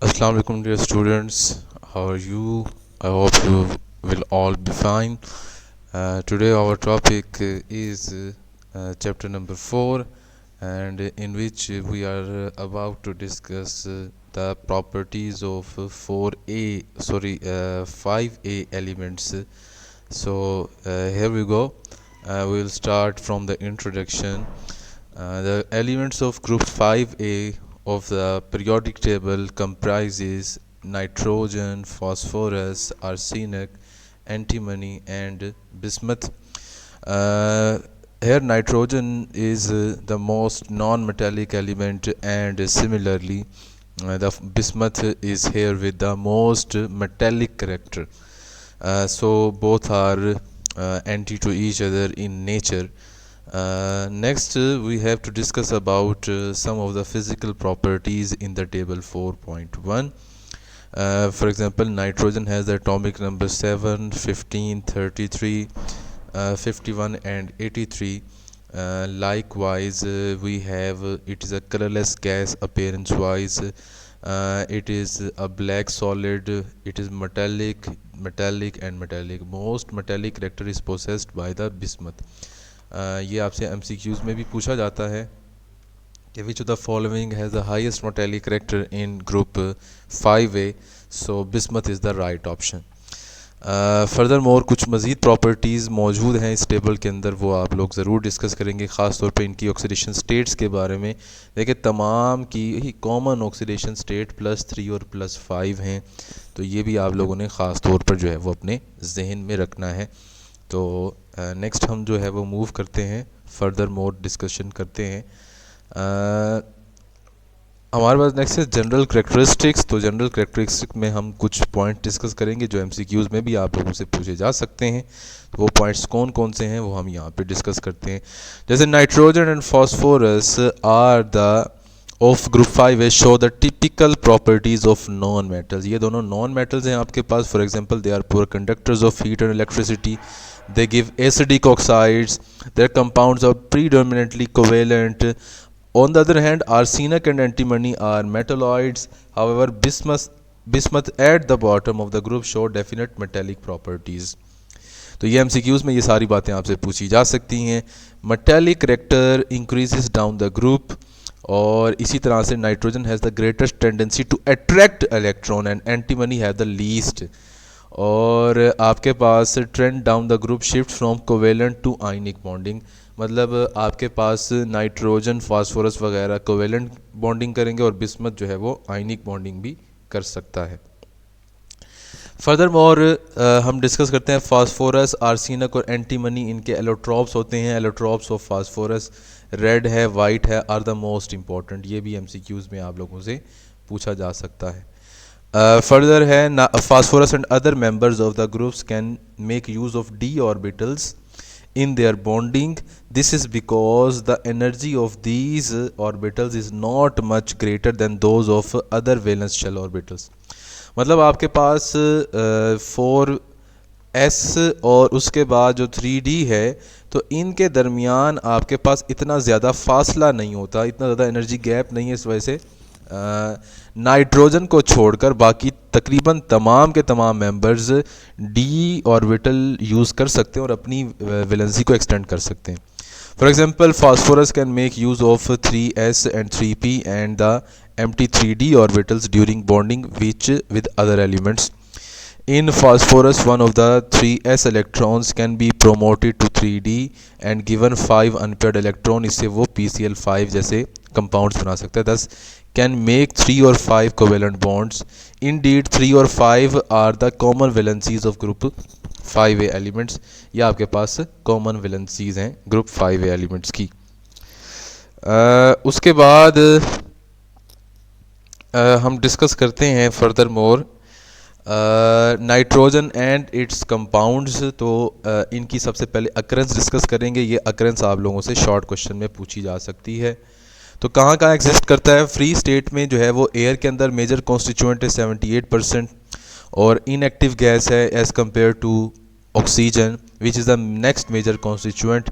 Assalamu alaikum dear students, how are you? I hope you will all be fine. Today our topic is chapter number 4, and in which we are about to discuss the properties of 5A elements. So here we go. We'll start from the introduction. The elements of group 5A of the periodic table comprises nitrogen, phosphorus, arsenic, antimony and bismuth. Uh, Here nitrogen is the most non-metallic element, and similarly the bismuth is here with the most metallic character. So both are anti to each other in nature. Next, we have to discuss about some of the physical properties in the table 4.1. For example, nitrogen has the atomic number 7, 15, 33, 51 and 83. Likewise, we have it is a colorless gas appearance wise. It is a black solid. It is metallic and metallic. Most metallic character is possessed by the bismuth. ये आपसे MCQs में भी पूछा जाता है कि which of the following has the highest metallic character in group 5A. So bismuth is the right option. Further more कुछ मज़ीद प्रॉपर्टीज़ मौजूद हैं इस टेबल के अंदर, वो आप लोग ज़रूर डिस्कस करेंगे, ख़ास तौर पे इनकी ऑक्सीडेशन स्टेट्स के बारे में। देखिए तमाम की ही कॉमन ऑक्सीडेशन स्टेट +3 और +5 हैं, तो ये भी आप लोगों ने ख़ास तौर पर जो है वो अपने जहन में रखना है। तो नेक्स्ट हम जो है वो मूव करते हैं, फर्दर मोर डिस्कशन करते हैं। हमारे पास नेक्स्ट है जनरल करेक्टरिस्टिक्स। तो जनरल करेक्टरिस्टिक में हम कुछ पॉइंट डिस्कस करेंगे जो MCQs में भी आप लोगों से पूछे जा सकते हैं। तो वो पॉइंट्स कौन कौन से हैं वो हम यहाँ पे डिस्कस करते हैं। जैसे nitrogen and phosphorus are the of group 5 show the typical properties of non metals. ये दोनों नॉन मेटल्स हैं आपके पास। For example they are poor conductors of heat and electricity, they give acidic oxides, their compounds are predominantly covalent. On the other hand, arsenic and antimony are metalloids. However, bismuth at the bottom of the group show definite metallic properties. तो ये MCQs में ये सारी बातें आपसे पूछी जा सकती हैं। Metallic character increases down the group, और इसी तरह से nitrogen has the greatest tendency to attract electron and antimony have the least. और आपके पास trend down the group shift from covalent to ionic bonding, मतलब आपके पास नाइट्रोजन फास्फोरस वगैरह कोवेलेंट बॉन्डिंग करेंगे और बिस्मथ जो है वो आयनिक बॉन्डिंग भी कर सकता है। फर्दर मोर हम डिस्कस करते हैं फास्फोरस, आर्सेनिक और एंटीमनी, इनके एलोट्रॉप्स होते हैं। एलोट्रॉप्स ऑफ फास्फोरस रेड है, वाइट है, आर द मोस्ट इम्पॉर्टेंट। ये भी MCQs में आप लोगों से पूछा जा सकता है। फर्दर है phosphorus and other members of the groups can make use of d orbitals in their bonding. This is because the energy of these orbitals is not much greater than those of other valence shell orbitals. मतलब आपके पास 4s और उसके बाद जो 3d है, तो इनके दरमियान आपके पास इतना ज़्यादा फासला नहीं होता, इतना ज़्यादा एनर्जी गैप नहीं है। इस वजह से नाइट्रोजन को छोड़कर बाकी तकरीबन तमाम के तमाम मेंबर्स डी ऑर्बिटल यूज़ कर सकते हैं और अपनी वैलेंसी को एक्सटेंड कर सकते हैं। For example phosphorus can make use of 3s and 3p and the empty 3d orbitals during bonding which with other elements. In phosphorus, one of the 3s electrons can be promoted to 3d and given 5 unpaired electron, इससे वो PCl5 जैसे compounds बना सकता है। Thus can make 3 or 5 covalent bonds. Indeed, 3 or 5 are the common valencies of group 5a elements. ये आपके पास common valencies हैं group 5a elements की। उसके बाद हम डिस्कस करते हैं further more nitrogen and it's compounds. तो इनकी सबसे पहले अकरेंस डिस्कस करेंगे। ये अकरेंस आप लोगों से शॉर्ट क्वेश्चन में पूछी जा सकती है। तो कहाँ कहाँ एग्जिस्ट करता है? फ्री स्टेट में जो है वो एयर के अंदर मेजर कॉन्स्टिट्यूएंट है 78%, और इनएक्टिव गैस है as compare to oxygen which is the next major constituent.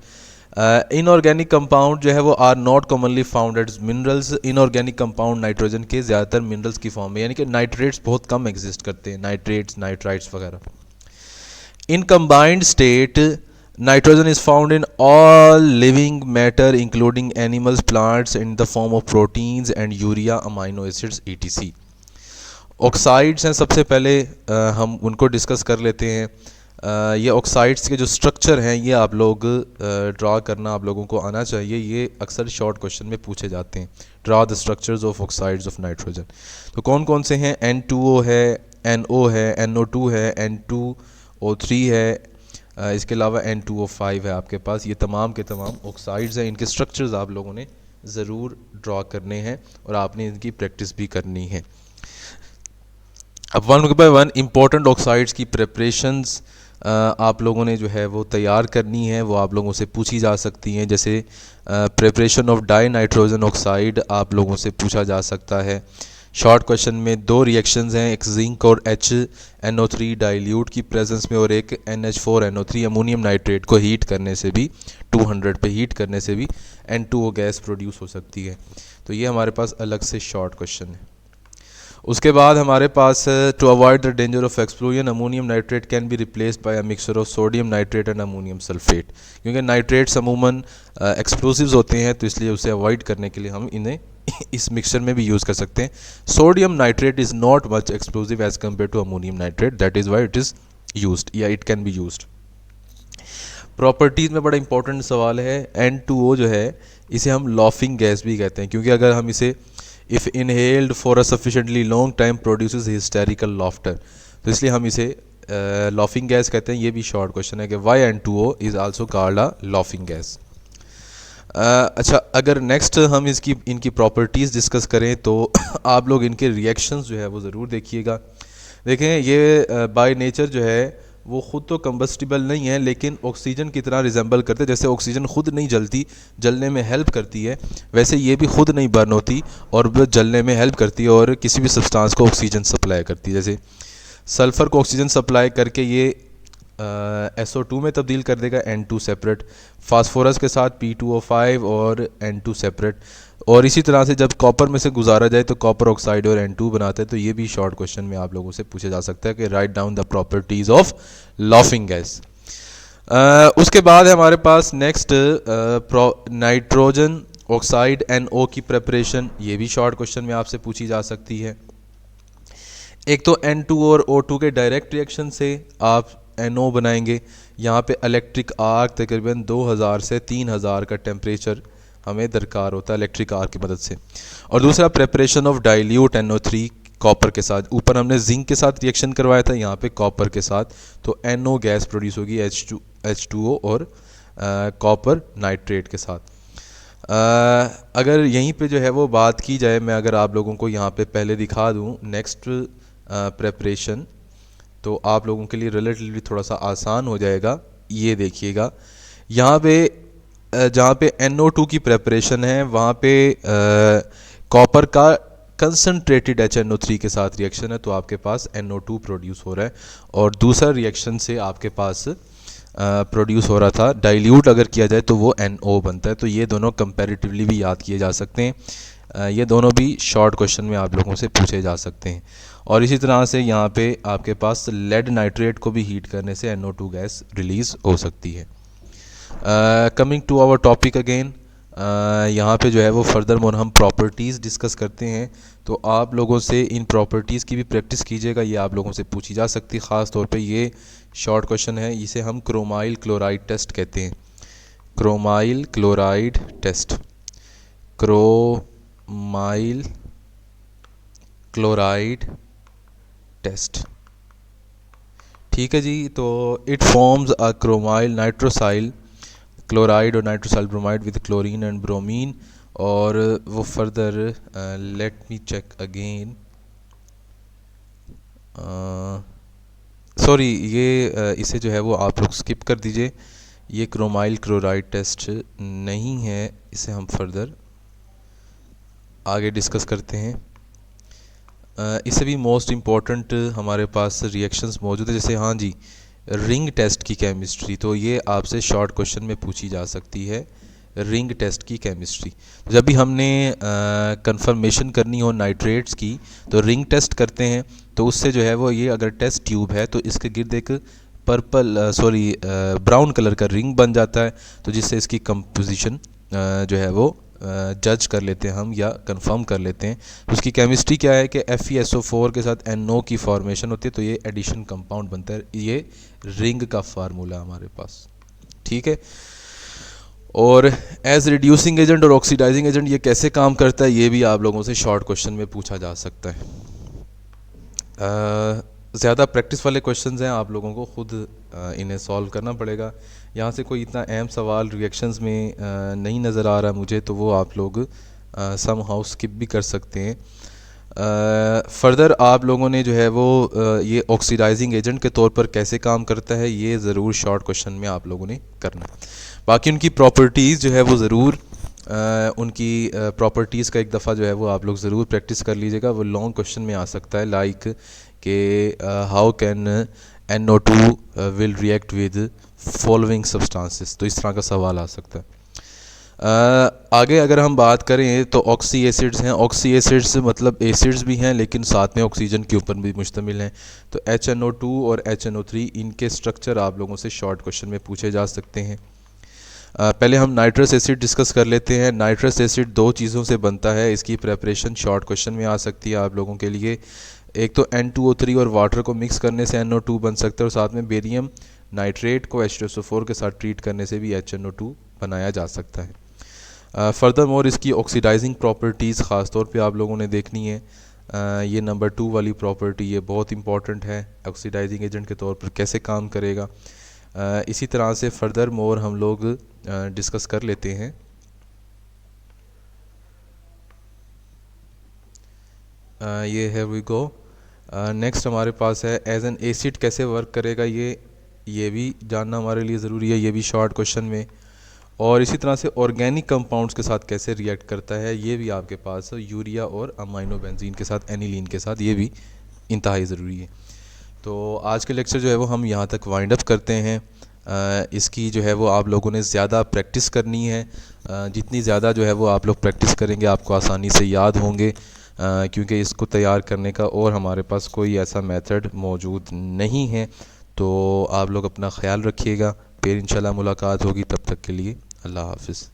Inorganic compound जो है वो are not commonly found as minerals. Inorganic compound nitrogen के ज़्यादातर मिनरल्स की फॉर्म में, यानी कि नाइट्रेट्स बहुत कम एग्जिस्ट करते हैं, नाइट्रेट्स नाइट्राइट्स वगैरह। In combined state nitrogen is found in all living matter including animals plants in the form of proteins and urea amino acids etc. Oxides हैं, सबसे पहले हम उनको डिस्कस कर लेते हैं। ये ऑक्साइड्स के जो स्ट्रक्चर हैं ये आप लोग ड्रा करना आप लोगों को आना चाहिए, ये अक्सर शॉर्ट क्वेश्चन में पूछे जाते हैं। Draw the structures of oxides of nitrogen. तो कौन कौन से हैं? N2O है, NO है, NO2 है, N2O3 है, इसके अलावा N2O5 है आपके पास। ये तमाम के तमाम ऑक्साइड्स हैं, इनके स्ट्रक्चर्स आप लोगों ने ज़रूर ड्रा करने हैं और आपने इनकी प्रैक्टिस भी करनी है। अब one by one important oxides की प्रेपरेशंस आप लोगों ने जो है वो तैयार करनी है, वो आप लोगों से पूछी जा सकती हैं। जैसे preparation of die nitrogen oxide आप लोगों से पूछा जा सकता है। शॉर्ट क्वेश्चन में दो रिएक्शंस हैं, एक जिंक और HNO3 डाइल्यूट की प्रेजेंस में और एक NH4NO3 अमोनियम नाइट्रेट को हीट करने से भी 200 पे हीट करने से भी N2O गैस प्रोड्यूस हो सकती है। तो ये हमारे पास अलग से शॉर्ट क्वेश्चन है। उसके बाद हमारे पास to avoid the danger of explosion ammonium nitrate can be replaced by a mixture of sodium nitrate and ammonium sulphate. क्योंकि नाइट्रेट्स अमूमन एक्सप्लोसिव्स होते हैं, तो इसलिए उसे अवॉइड करने के लिए हम इन्हें इस मिक्सचर में भी यूज़ कर सकते हैं। Sodium nitrate is not much explosive as compare to ammonium nitrate, that is why it is used या it can be used. Properties में बड़ा इंपॉर्टेंट सवाल है। N2O जो है इसे हम लॉफिंग गैस भी कहते हैं, क्योंकि अगर हम इसे if inhaled for a sufficiently long time produces hysterical laughter, तो इसलिए हम इसे लॉफिंग गैस कहते हैं। ये भी शॉर्ट क्वेश्चन है कि why N2O is also called a laughing gas. अच्छा, अगर नेक्स्ट हम इनकी प्रॉपर्टीज़ डिस्कस करें तो आप लोग इनके रिएक्शंस जो है वो ज़रूर देखिएगा। देखें, ये बाय नेचर जो है वो ख़ुद तो कंबस्टिबल नहीं है, लेकिन ऑक्सीजन की तरह रिजेंबल करते हैं। जैसे ऑक्सीजन खुद नहीं जलती, जलने में हेल्प करती है, वैसे ये भी खुद नहीं बर्न होती और वो जलने में हेल्प करती है और किसी भी सब्सटेंस को ऑक्सीजन सप्लाई करती है। जैसे सल्फ़र को ऑक्सीजन सप्लाई करके ये SO2 में तब्दील कर देगा, N2 सेपरेट। फास्फोरस के साथ P2O5 और N2 सेपरेट। और इसी तरह से जब कॉपर में से गुजारा जाए तो कॉपर ऑक्साइड और N2 बनाते हैं। तो ये भी शॉर्ट क्वेश्चन में आप लोगों से पूछा जा सकता है कि write down the properties of laughing gas. उसके बाद है हमारे पास नेक्स्ट नाइट्रोजन ऑक्साइड NO की प्रेपरेशन। ये भी शॉर्ट क्वेश्चन में आपसे पूछी जा सकती है। एक तो N2 और O2 के डायरेक्ट रिएक्शन से आप NO बनाएंगे। यहाँ पे इलेक्ट्रिक आर्क तकरीबन 2000 से 3000 का टेम्परेचर हमें दरकार होता है इलेक्ट्रिक आर्क की मदद से। और दूसरा preparation of dilute NO3 copper के साथ। ऊपर हमने जिंक के साथ रिएक्शन करवाया था, यहाँ पे कॉपर के साथ, तो NO गैस प्रोड्यूस होगी H2O और कॉपर नाइट्रेट के साथ। अगर यहीं पे जो है वो बात की जाए, मैं अगर आप लोगों को यहाँ पे पहले दिखा दूँ नेक्स्ट प्रेपरेशन, तो आप लोगों के लिए रिलेटिवली थोड़ा सा आसान हो जाएगा। ये देखिएगा, यहाँ पे जहाँ पे NO2 की प्रेपरेशन है वहाँ पे कॉपर का कंसनट्रेटेड HNO3 के साथ रिएक्शन है, तो आपके पास NO2 प्रोड्यूस हो रहा है। और दूसरा रिएक्शन से आपके पास प्रोड्यूस हो रहा था डाइल्यूट अगर किया जाए तो वो NO बनता है। तो ये दोनों कंपैरेटिवली भी याद किए जा सकते हैं। ये दोनों भी शॉर्ट क्वेश्चन में आप लोगों से पूछे जा सकते हैं। और इसी तरह से यहाँ पे आपके पास लेड नाइट्रेट को भी हीट करने से NO2 गैस रिलीज़ हो सकती है। Coming to our topic again, यहाँ पे जो है वो फर्दर मोर हम प्रॉपर्टीज़ डिस्कस करते हैं। तो आप लोगों से इन प्रॉपर्टीज़ की भी प्रैक्टिस कीजिएगा, ये आप लोगों से पूछी जा सकती है। ख़ास तौर पे ये शॉर्ट क्वेश्चन है, इसे हम क्रोमाइल क्लोराइड टेस्ट कहते हैं। Chromyl chloride test, chromyl chloride test, ठीक है जी। तो it forms a chromyl nitrosyl chloride और nitrosyl bromide with chlorine and bromine. और वो further let me check again, sorry ये इसे जो है वो आप लोग स्किप कर दीजिए, ये क्रोमाइल क्लोराइड टेस्ट नहीं है, इसे हम फर्दर आगे डिस्कस करते हैं। इससे भी मोस्ट इम्पॉर्टेंट हमारे पास रिएक्शंस मौजूद है। जैसे हाँ जी, रिंग टेस्ट की केमिस्ट्री, तो ये आपसे शॉर्ट क्वेश्चन में पूछी जा सकती है। रिंग टेस्ट की केमिस्ट्री, जब भी हमने कंफर्मेशन करनी हो नाइट्रेट्स की तो रिंग टेस्ट करते हैं। तो उससे जो है वो, ये अगर टेस्ट ट्यूब है तो इसके गिर्द एक ब्राउन कलर का रिंग बन जाता है, तो जिससे इसकी कंपोजिशन जो है वो जज कर लेते हैं हम या कंफर्म कर लेते हैं। उसकी केमिस्ट्री क्या है कि FeSO4 के साथ NO की फॉर्मेशन होती है, तो ये एडिशन कंपाउंड बनता है। ये रिंग का फार्मूला हमारे पास, ठीक है। और एज रिड्यूसिंग एजेंट और ऑक्सीडाइजिंग एजेंट ये कैसे काम करता है, ये भी आप लोगों से शॉर्ट क्वेश्चन में पूछा जा सकता है। ज़्यादा प्रैक्टिस वाले क्वेश्चंस हैं, आप लोगों को खुद इन्हें सॉल्व करना पड़ेगा। यहाँ से कोई इतना अहम सवाल रिएक्शंस में नहीं नज़र आ रहा मुझे, तो वो आप लोग सम हाउ स्किप भी कर सकते हैं। फर्दर आप लोगों ने जो है वो ये ऑक्सीडाइजिंग एजेंट के तौर पर कैसे काम करता है, ये ज़रूर शॉर्ट क्वेश्चन में आप लोगों ने करना है। बाकी उनकी प्रॉपर्टीज़ जो है वो ज़रूर उनकी प्रॉपर्टीज़ का एक दफ़ा जो है वो आप लोग ज़रूर प्रैक्टिस कर लीजिएगा। वो लॉन्ग क्वेश्चन में आ सकता है, लाइक कि how can NO2 will react with following substances, तो इस तरह का सवाल आ सकता है। आगे अगर हम बात करें तो ऑक्सी एसिड्स हैं। ऑक्सी एसिड्स मतलब एसिड्स भी हैं लेकिन साथ में ऑक्सीजन के ऊपर भी मुश्तमिल हैं। तो HNO2 और HNO3 इनके स्ट्रक्चर आप लोगों से शॉर्ट क्वेश्चन में पूछे जा सकते हैं। पहले हम नाइट्रस एसिड डिस्कस कर लेते हैं। नाइट्रस एसिड दो चीज़ों से बनता है, इसकी प्रेपरेशन शॉर्ट क्वेश्चन में आ सकती है आप लोगों के लिए। एक तो N2O3 और वाटर को मिक्स करने से NO2 बन सकता है, और साथ में बेरियम नाइट्रेट को H2SO4 के साथ ट्रीट करने से भी HNO2 बनाया जा सकता है। फर्दर मोर इसकी ऑक्सीडाइजिंग प्रॉपर्टीज़ ख़ास तौर पे आप लोगों ने देखनी है। ये नंबर 2 वाली प्रॉपर्टी ये बहुत इंपॉर्टेंट है, ऑक्सीडाइजिंग एजेंट के तौर पर कैसे काम करेगा। इसी तरह से फर्दर मोर हम लोग डिस्कस कर लेते हैं। ये है वी गो। नेक्स्ट हमारे पास है एज एन एसिड कैसे वर्क करेगा, ये भी जानना हमारे लिए ज़रूरी है, ये भी शॉर्ट क्वेश्चन में। और इसी तरह से ऑर्गेनिक कंपाउंड्स के साथ कैसे रिएक्ट करता है, ये भी आपके पास यूरिया और अमाइनो बेंजीन के साथ, एनिलीन के साथ, ये भी इंतहाई ज़रूरी है। तो आज के लेक्चर जो है वो हम यहाँ तक वाइंड अप करते हैं। इसकी जो है वो आप लोगों ने ज़्यादा प्रैक्टिस करनी है। जितनी ज़्यादा जो है वो आप लोग प्रैक्टिस करेंगे आपको आसानी से याद होंगे, क्योंकि इसको तैयार करने का और हमारे पास कोई ऐसा मेथड मौजूद नहीं है। तो आप लोग अपना ख्याल रखिएगा, फिर इंशाल्लाह मुलाकात होगी, तब तक के लिए अल्लाह हाफ़िज़।